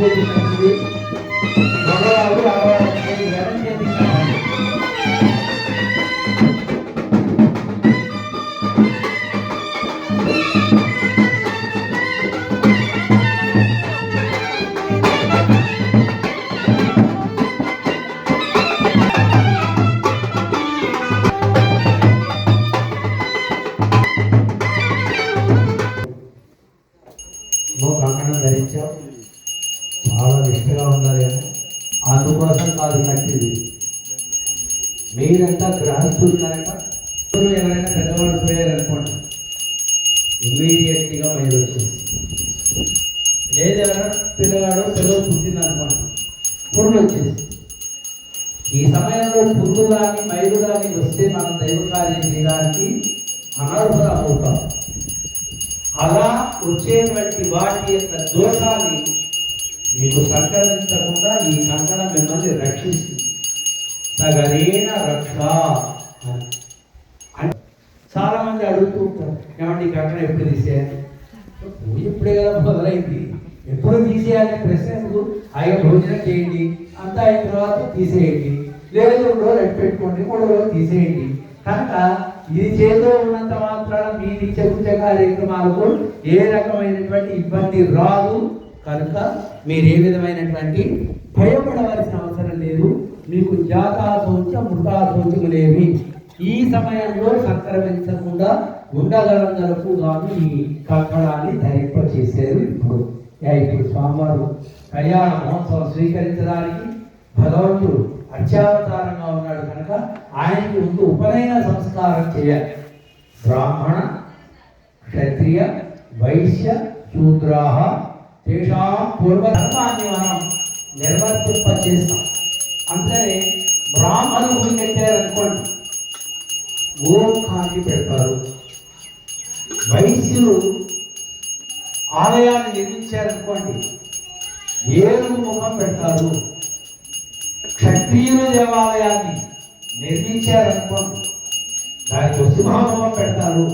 చేసినటువంటి మగవాళ్ళు ఆడవాళ్ళకి వెనకేది కావాలి. కంకణం ధరించాం, చాలా నిష్ఠగా ఉన్నారేమో, అందుకోసం కాదు కట్టింది. మీరంతా గ్రహస్థులు కనుక ఎవరైనా పెద్దవాళ్ళు పోయారనుకోండి, ఇమ్మీడియట్గా మైలు వచ్చేసి, లేదెవరైనా పిల్లలు పుట్టింది అనుకోండి, పురుగు వచ్చేసి. ఈ సమయంలో పురుగు కానీ మైలు కానీ వస్తే మనం దైవ కార్యం చేయడానికి అనర్హులం అవుతాం. అలా వచ్చేటువంటి వాటి యొక్క దోషాన్ని మీకు సంక్రమించకుండా ఈ కంకణం మిమ్మల్ని రక్షిస్తుంది. సగరేణ రక్ష అని చాలా మంది అడుగుతూ ఉంటారు, ఏమంటే ఈ కంకణం ఎప్పుడు తీసేయాలి? ఇప్పుడే కదా మొదలైంది, ఎప్పుడు తీసేయాలి ప్రశ్నకు. ఆయన భోజనం చేయండి, అంతా అయిన తర్వాత తీసేయండి, లేదు 2 రోజులు అట్టు పెట్టుకోండి, 3 రోజులు తీసేయండి. కనుక ఇది చేతో ఉన్నంత మాత్రాన మీ నిత్య కార్యక్రమాలకు ఏ రకమైనటువంటి ఇబ్బంది రాదు. కనుక మీరు ఏ విధమైనటువంటి భయపడవలసిన అవసరం లేదు. మీకు జాతాశోచ మృతాశోచములేవి ఈ సమయంలో సంక్రమించకుండా ఉండగలందరకు గాను ఈ కంకణాన్ని ధరింపచేశారు. ఇప్పుడు స్వామివారు కళ్యాణ మహోత్సవం స్వీకరించడానికి భగవంతుడు అత్యావతారంగా ఉన్నాడు కనుక ఆయనకి ముందు ఉపనయన సంస్కారం చేయాలి. బ్రాహ్మణ క్షత్రియ వైశ్య శూద్రాహ తేషాం పూర్వధర్మాన్ని మనం నిర్వర్తింప చేస్తాం. అందుకనే బ్రాహ్మణులు గుడి కట్టారనుకోండి, ఓం కాంతి పెడతారు. వైశ్యులు ఆలయాన్ని నిర్మించారనుకోండి, ఏనుగు ముఖం పెడతారు. క్షత్రియులు దేవాలయాన్ని నిర్మించారనుకోండి, దానికి సింహముఖం పెడతారు.